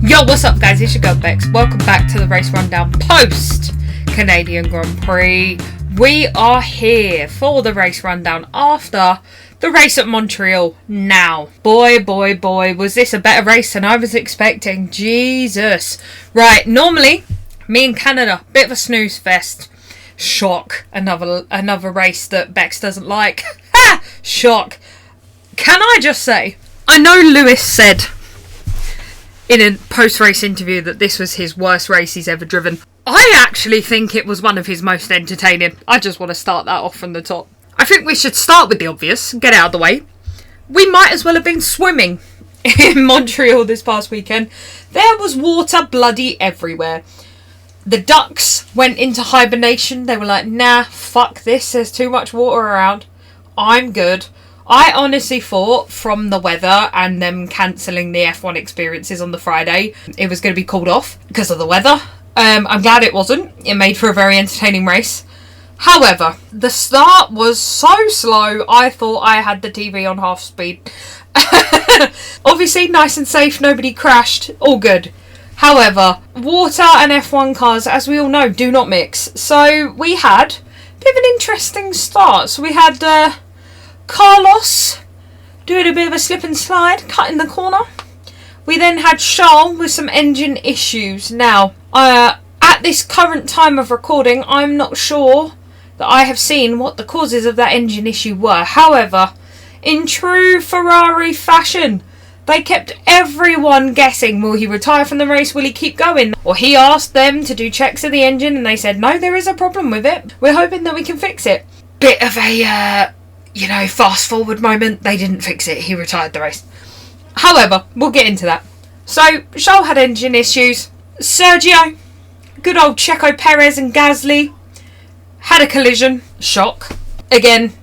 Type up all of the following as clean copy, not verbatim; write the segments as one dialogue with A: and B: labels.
A: Yo, what's up guys, it's your girl Bex. Welcome back to the race rundown post Canadian Grand Prix. We are here for the race rundown after the race at Montreal. Now, boy, was this a better race than I was expecting. Jesus. Right, normally, me and Canada, bit of a snooze fest. Shock. Another race that Bex doesn't like. Ha! Shock. Can I just say, I know Lewis said in a post-race interview that this was his worst race he's ever driven. I actually think it was one of his most entertaining. I just want to start that off from the top. I think we should start with the obvious, get it out of the way. We might as well have been swimming in Montreal this past weekend. There was water bloody everywhere. The ducks went into hibernation. They were like, nah, fuck this, there's too much water around. I'm good. I honestly thought from the weather and them cancelling the F1 experiences on the Friday, it was going to be called off because of the weather. I'm glad it wasn't. It made for a very entertaining race. However, the start was so slow, I thought I had the TV on half speed. Obviously, nice and safe, nobody crashed, all good. However, water and F1 cars, as we all know, do not mix. So we had a bit of an interesting start. So we had Carlos doing a bit of a slip and slide, cutting the corner. We then had Charles with some engine issues. Now, at this current time of recording, I'm not sure that I have seen what the causes of that engine issue were. However, in true Ferrari fashion, they kept everyone guessing, will he retire from the race, will he keep going? Or he asked them to do checks of the engine and they said, no, there is a problem with it. We're hoping that we can fix it. Bit of a fast forward moment. They didn't fix it. He retired the race. However, we'll get into that. So, Charles had engine issues. Sergio, good old Checo Perez and Gasly, had a collision. Shock. Again,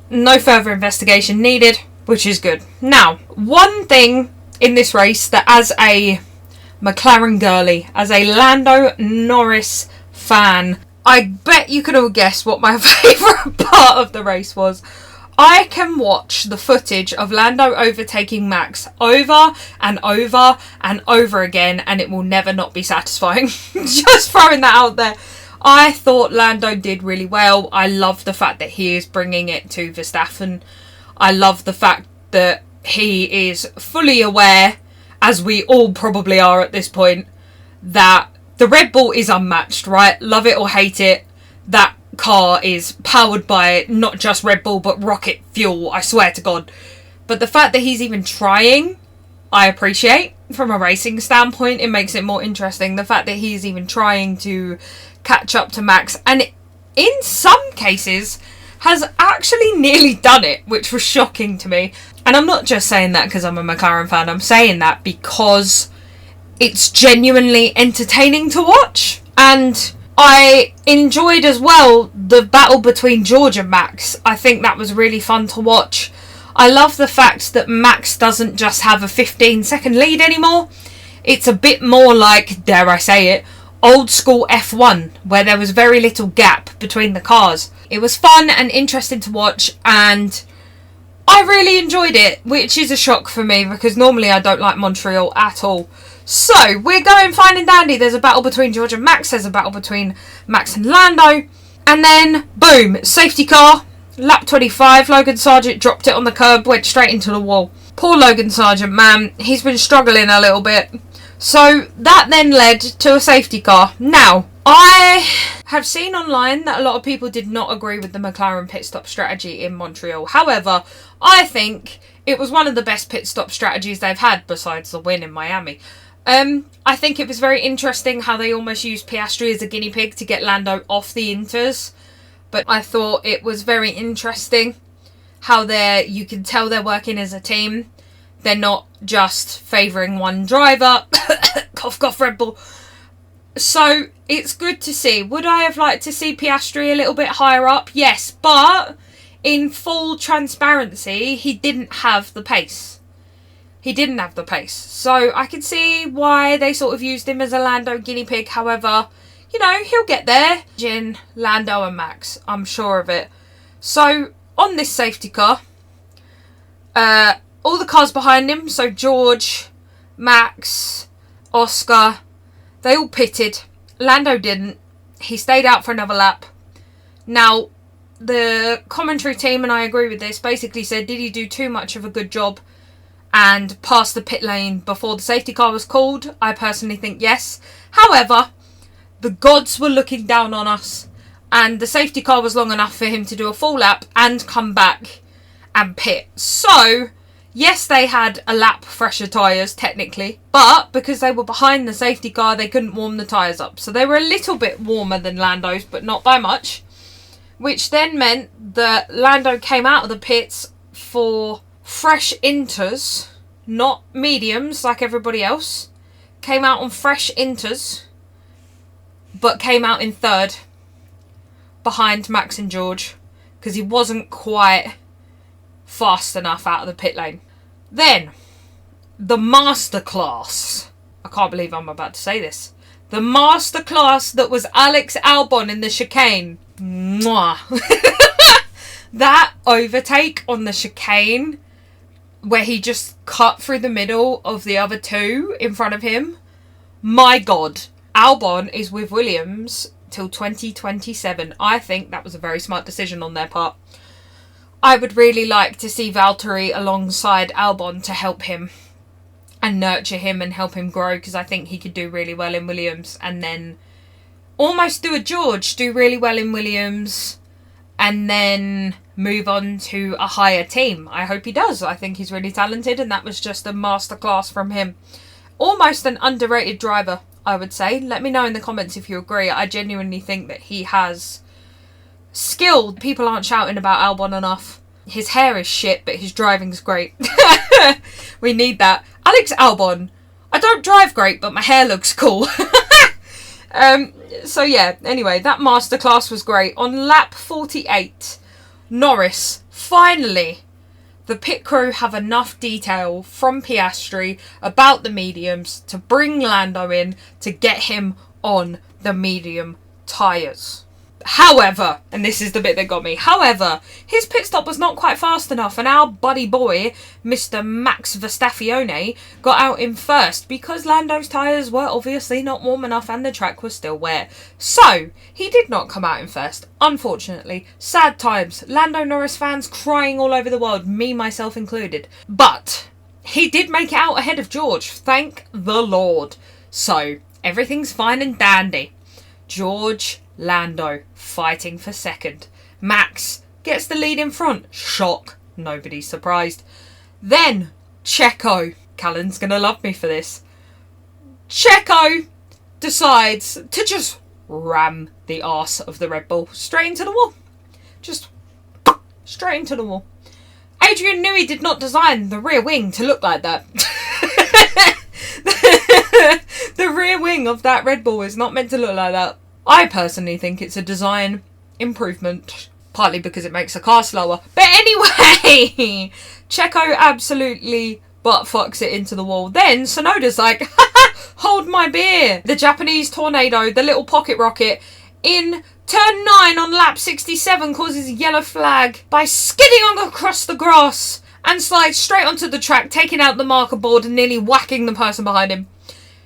A: no further investigation needed, which is good. Now, one thing in this race that as a McLaren girly, as a Lando Norris fan, I bet you can all guess what my favourite part of the race was. I can watch the footage of Lando overtaking Max over and over and over again, and it will never not be satisfying. Just throwing that out there. I thought Lando did really well. I love the fact that he is bringing it to Verstappen. I love the fact that he is fully aware, as we all probably are at this point, that the Red Bull is unmatched, right? Love it or hate it, that car is powered by not just Red Bull but rocket fuel, I swear to God. But the fact that he's even trying, I appreciate. From a racing standpoint, it makes it more interesting. The fact that he's even trying to catch up to Max, and in some cases has actually nearly done it, which was shocking to me. And I'm not just saying that because I'm a McLaren fan, I'm saying that because it's genuinely entertaining to watch. And I enjoyed as well the battle between George and Max. I think that was really fun to watch. I love the fact that Max doesn't just have a 15-second lead anymore. It's a bit more like, dare I say it, old school F1, where there was very little gap between the cars. It was fun and interesting to watch, and I really enjoyed it, which is a shock for me because normally I don't like Montreal at all. So, we're going fine and dandy. There's a battle between George and Max. There's a battle between Max and Lando. And then, boom, safety car. Lap 25, Logan Sargent dropped it on the curb, went straight into the wall. Poor Logan Sargent, man. He's been struggling a little bit. So, that then led to a safety car. Now, I have seen online that a lot of people did not agree with the McLaren pit stop strategy in Montreal. However, I think it was one of the best pit stop strategies they've had besides the win in Miami. I think it was very interesting how they almost used Piastri as a guinea pig to get Lando off the inters. But I thought it was very interesting how you can tell they're working as a team. They're not just favouring one driver. Cough, cough, Red Bull. So, it's good to see. Would I have liked to see Piastri a little bit higher up? Yes, but in full transparency, he didn't have the pace. He didn't have the pace. So, I can see why they sort of used him as a Lando guinea pig. However, he'll get there. Jin, Lando and Max. I'm sure of it. So, on this safety car, all the cars behind him, so George, Max, Oscar, they all pitted. Lando didn't. He stayed out for another lap. Now, the commentary team, and I agree with this, basically said, did he do too much of a good job and pass the pit lane before the safety car was called? I personally think yes. However, the gods were looking down on us, and the safety car was long enough for him to do a full lap and come back and pit. So, yes, they had a lap fresher tyres, technically, but because they were behind the safety car, they couldn't warm the tyres up. So they were a little bit warmer than Lando's, but not by much, which then meant that Lando came out of the pits for fresh inters, not mediums like everybody else. Came out on fresh inters, but came out in third behind Max and George because he wasn't quite fast enough out of the pit lane. Then, the masterclass. I can't believe I'm about to say this. The masterclass that was Alex Albon in the chicane. Mwah. That overtake on the chicane where he just cut through the middle of the other two in front of him. My God. Albon is with Williams till 2027. I think that was a very smart decision on their part. I would really like to see Valtteri alongside Albon to help him and nurture him and help him grow, because I think he could do really well in Williams, and then almost do a George, do really well in Williams and then move on to a higher team. I hope he does. I think he's really talented, and that was just a masterclass from him. Almost an underrated driver, I would say. Let me know in the comments if you agree. I genuinely think that he has skill. People aren't shouting about Albon enough. His hair is shit, but his driving's great. We need that. Alex Albon. I don't drive great, but my hair looks cool. So yeah, anyway, that masterclass was great. On lap 48, Norris, finally, the pit crew have enough detail from Piastri about the mediums to bring Lando in to get him on the medium tyres. However, and this is the bit that got me, however, his pit stop was not quite fast enough, and our buddy boy, Mr. Max Verstappen, got out in first because Lando's tyres were obviously not warm enough and the track was still wet. So, he did not come out in first, unfortunately. Sad times. Lando Norris fans crying all over the world, me, myself included. But, he did make it out ahead of George, thank the Lord. So, everything's fine and dandy. George, Lando fighting for second. Max gets the lead in front. Shock. Nobody's surprised. Then Checo. Callan's going to love me for this. Checo decides to just ram the arse of the Red Bull straight into the wall. Just straight into the wall. Adrian Newey did not design the rear wing to look like that. The rear wing of that Red Bull is not meant to look like that. I personally think it's a design improvement, partly because it makes the car slower. But anyway, Checo absolutely butt fucks it into the wall. Then Tsunoda's like, hold my beer. The Japanese tornado, the little pocket rocket, in turn 9 on lap 67 causes a yellow flag by skidding on across the grass and slides straight onto the track, taking out the marker board and nearly whacking the person behind him.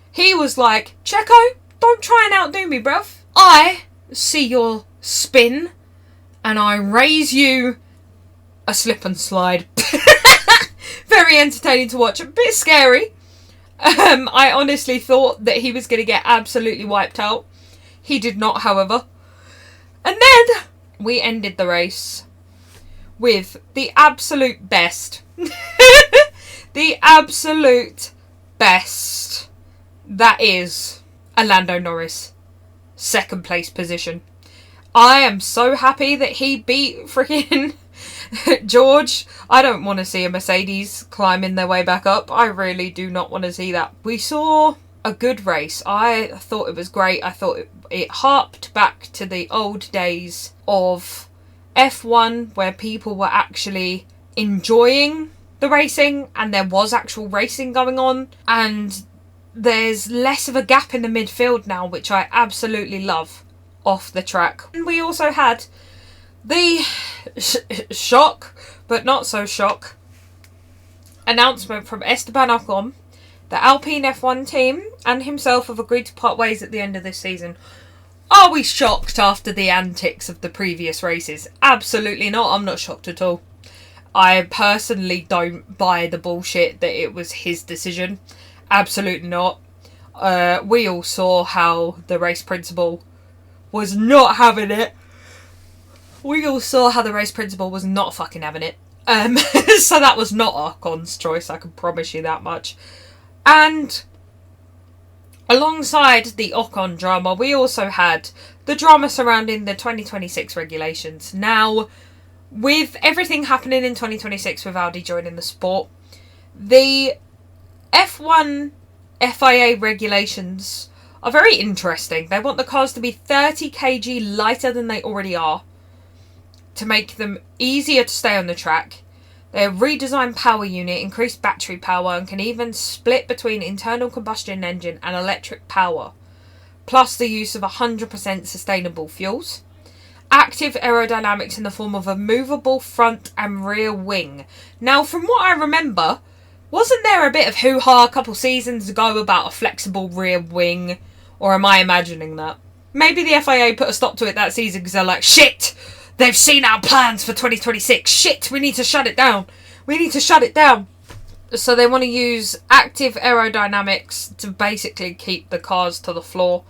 A: He was like, Checo, don't try and outdo me, bruv. I see your spin and I raise you a slip and slide. Very entertaining to watch. A bit scary. I honestly thought that he was going to get absolutely wiped out. He did not, however. And then we ended the race with the absolute best. The absolute best. That is a Lando Norris second place position. I am so happy that he beat freaking George. I don't want to see a Mercedes climbing their way back up. I really do not want to see that. We saw a good race. I thought it was great. I thought it harped back to the old days of F1 where people were actually enjoying the racing and there was actual racing going on, and there's less of a gap in the midfield now, which I absolutely love off the track. And we also had the shock, but not so shock, announcement from Esteban Ocon The Alpine F1 team and himself have agreed to part ways at the end of this season. Are we shocked after the antics of the previous races? Absolutely not. I'm not shocked at all. I personally don't buy the bullshit that it was his decision. Absolutely not. We all saw how the race principal was not having it. We all saw how the race principal was not fucking having it. So that was not Ocon's choice, I can promise you that much. And alongside the Ocon drama, we also had the drama surrounding the 2026 regulations. Now, with everything happening in 2026 with Audi joining the sport, the F1 FIA regulations are very interesting. They want the cars to be 30 kg lighter than they already are, to make them easier to stay on the track. They have redesigned power unit, increased battery power, and can even split between internal combustion engine and electric power. Plus the use of 100% sustainable fuels. Active aerodynamics in the form of a movable front and rear wing. Now, from what I remember, wasn't there a bit of hoo-ha a couple seasons ago about a flexible rear wing? Or am I imagining that? Maybe the FIA put a stop to it that season because they're like, shit! They've seen our plans for 2026. Shit, we need to shut it down. We need to shut it down. So they want to use active aerodynamics to basically keep the cars to the floor.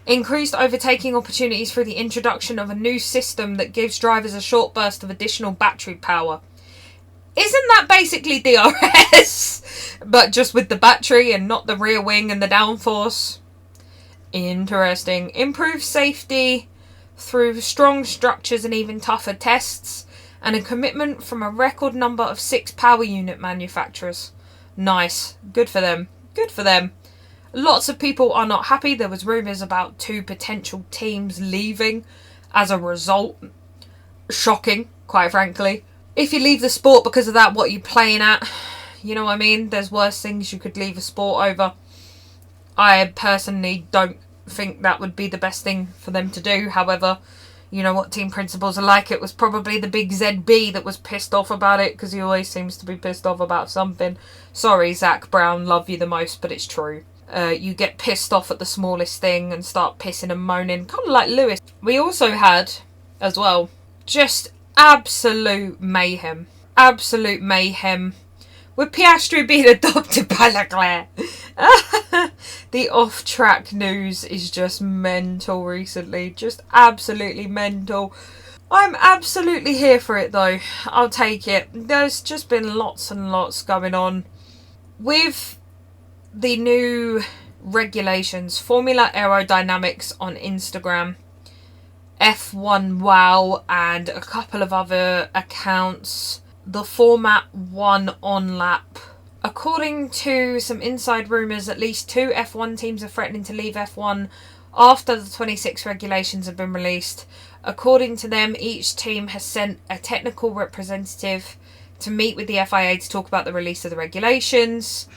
A: Increased overtaking opportunities through the introduction of a new system that gives drivers a short burst of additional battery power. Isn't that basically DRS? But just with the battery and not the rear wing and the downforce. Interesting. Improved safety through strong structures and even tougher tests, and a commitment from a record number of 6 power unit manufacturers. Nice. Good for them. Good for them. Lots of people are not happy. There was rumours about 2 potential teams leaving as a result. Shocking, quite frankly. If you leave the sport because of that, what are you playing at? You know what I mean? There's worse things you could leave a sport over. I personally don't think that would be the best thing for them to do. However, you know what team principals are like. It was probably the big ZB that was pissed off about it, because he always seems to be pissed off about something. Sorry, Zach Brown, love you the most, but it's true. You get pissed off at the smallest thing and start pissing and moaning, kind of like Lewis. We also had, as well, just absolute mayhem. Absolute mayhem. With Piastri being adopted by Leclerc. The off-track news is just mental recently. Just absolutely mental. I'm absolutely here for it though. I'll take it. There's just been lots and lots going on. With the new regulations, Formula Aerodynamics on Instagram, F1 Wow, and a couple of other accounts, the Format 1 on lap. According to some inside rumours, at least 2 F1 teams are threatening to leave F1 after the 26 regulations have been released. According to them, each team has sent a technical representative to meet with the FIA to talk about the release of the regulations.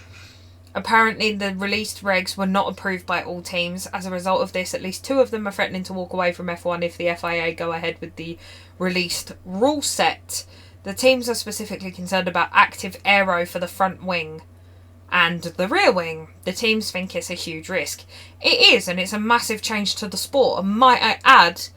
A: Apparently, the released regs were not approved by all teams. As a result of this, at least 2 of them are threatening to walk away from F1 if the FIA go ahead with the released rule set. The teams are specifically concerned about active aero for the front wing and the rear wing. The teams think it's a huge risk. It is, and it's a massive change to the sport. And might I add,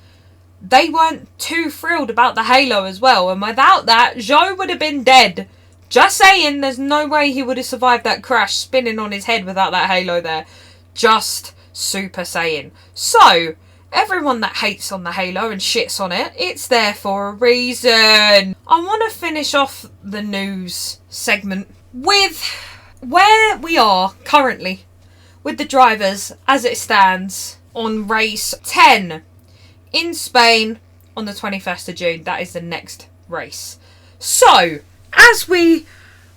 A: they weren't too thrilled about the halo as well. And without that, Zhou would have been dead. Just saying, there's no way he would have survived that crash spinning on his head without that halo there. Just super saying. So, everyone that hates on the halo and shits on it, it's there for a reason. I want to finish off the news segment with where we are currently with the drivers as it stands on race 10 in Spain on the 21st of June. That is the next race. So, as we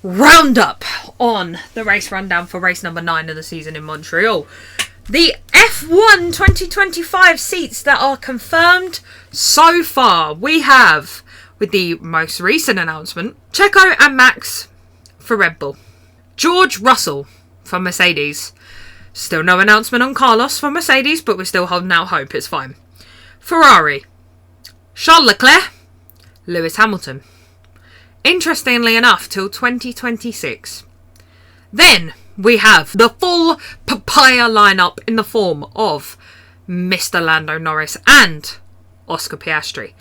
A: round up on the race rundown for race number 9 of the season in Montreal, the F1 2025 seats that are confirmed so far, we have, with the most recent announcement, Checo and Max for Red Bull, George Russell for Mercedes. Still no announcement on Carlos for Mercedes, but we're still holding out hope, it's fine. Ferrari, Charles Leclerc, Lewis Hamilton. Interestingly enough, till 2026. Then, we have the full papaya lineup in the form of Mr. Lando Norris and Oscar Piastri.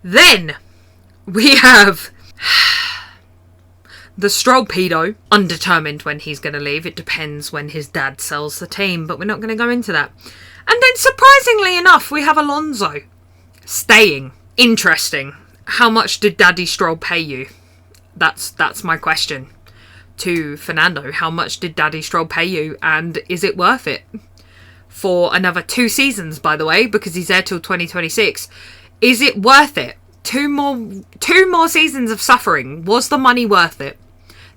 A: Then we have the Stroll pedo, undetermined when he's going to leave. It depends when his dad sells the team, but we're not going to go into that. And then, surprisingly enough, we have Alonso staying. Interesting. How much did Daddy Stroll pay you? That's my question to Fernando. How much did Daddy Stroll pay you, and is it worth it? For another 2 seasons, by the way, because he's there till 2026. Is it worth it? Two more seasons of suffering. Was the money worth it?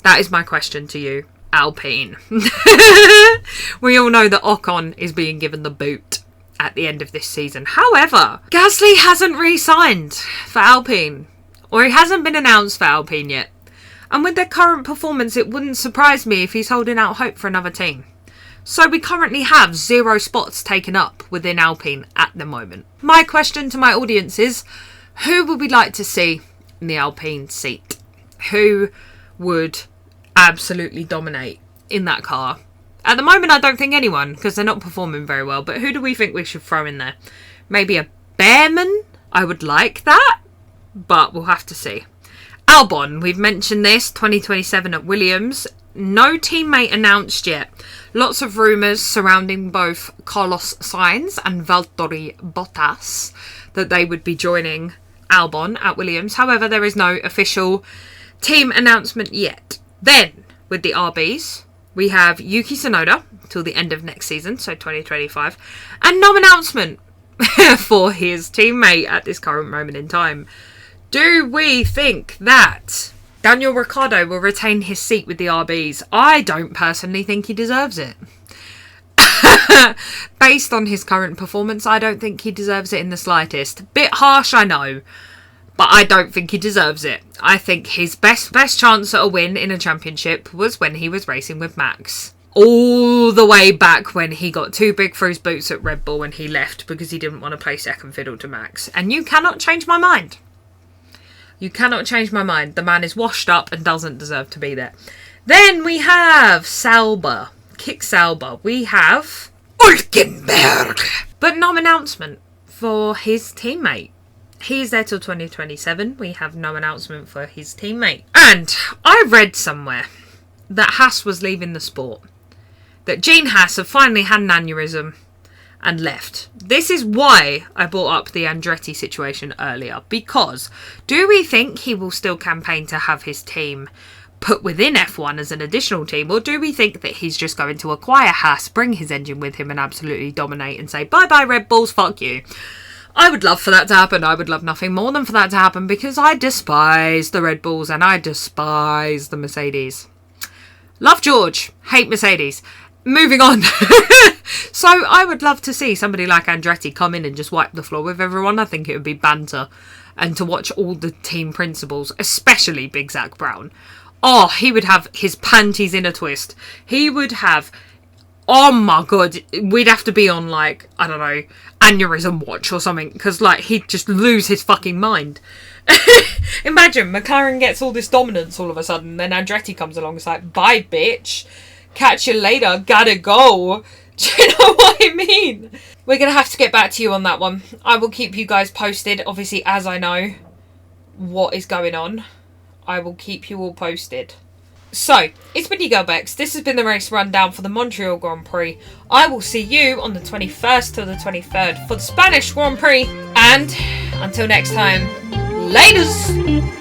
A: That is my question to you, Alpine. We all know that Ocon is being given the boot at the end of this season. However, Gasly hasn't re-signed for Alpine, or he hasn't been announced for Alpine yet. And with their current performance, it wouldn't surprise me if he's holding out hope for another team. So we currently have 0 spots taken up within Alpine at the moment. My question to my audience is, who would we like to see in the Alpine seat? Who would absolutely dominate in that car? At the moment, I don't think anyone, because they're not performing very well. But who do we think we should throw in there? Maybe a Bearman? I would like that, but we'll have to see. Albon, we've mentioned this, 2027 at Williams. No teammate announced yet. Lots of rumours surrounding both Carlos Sainz and Valtteri Bottas that they would be joining Albon at Williams. However, there is no official team announcement yet. Then, with the RBs, we have Yuki Tsunoda till the end of next season, so 2025. And no announcement for his teammate at this current moment in time. Do we think that Daniel Ricciardo will retain his seat with the RBs? I don't personally think he deserves it. Based on his current performance, I don't think he deserves it in the slightest. Bit harsh, I know, but I don't think he deserves it. I think his best chance at a win in a championship was when he was racing with Max. All the way back when he got too big for his boots at Red Bull and he left because he didn't want to play second fiddle to Max. And you cannot change my mind. You cannot change my mind. The man is washed up and doesn't deserve to be there. Then we have Sauber. Kick Sauber. We have Hülkenberg. But no announcement for his teammate. He's there till 2027. We have no announcement for his teammate. And I read somewhere that Haas was leaving the sport. That Gene Haas had finally had an aneurysm and left. This is why I brought up the Andretti situation earlier, because do we think he will still campaign to have his team put within F1 as an additional team, or do we think that he's just going to acquire Haas, bring his engine with him and absolutely dominate and say bye bye Red Bulls, fuck you? I would love for that to happen. I would love nothing more than for that to happen, because I despise the Red Bulls and I despise the Mercedes. Love George, hate Mercedes. Moving on. So I would love to see somebody like Andretti come in and just wipe the floor with everyone. I think it would be banter. And to watch all the team principals, especially Big Zach Brown. Oh, he would have his panties in a twist. He would have... Oh my god. We'd have to be on, like, I don't know, aneurysm watch or something. Because, like, he'd just lose his fucking mind. Imagine, McLaren gets all this dominance all of a sudden. Then Andretti comes along and is like, bye, bitch. Catch you later, gotta go. Do you know what I mean? We're going to have to get back to you on that one. I will keep you guys posted, obviously, as I know what is going on. I will keep you all posted. So, it's been your girl Bex. This has been the race rundown for the Montreal Grand Prix. I will see you on the 21st to the 23rd for the Spanish Grand Prix. And until next time, laters!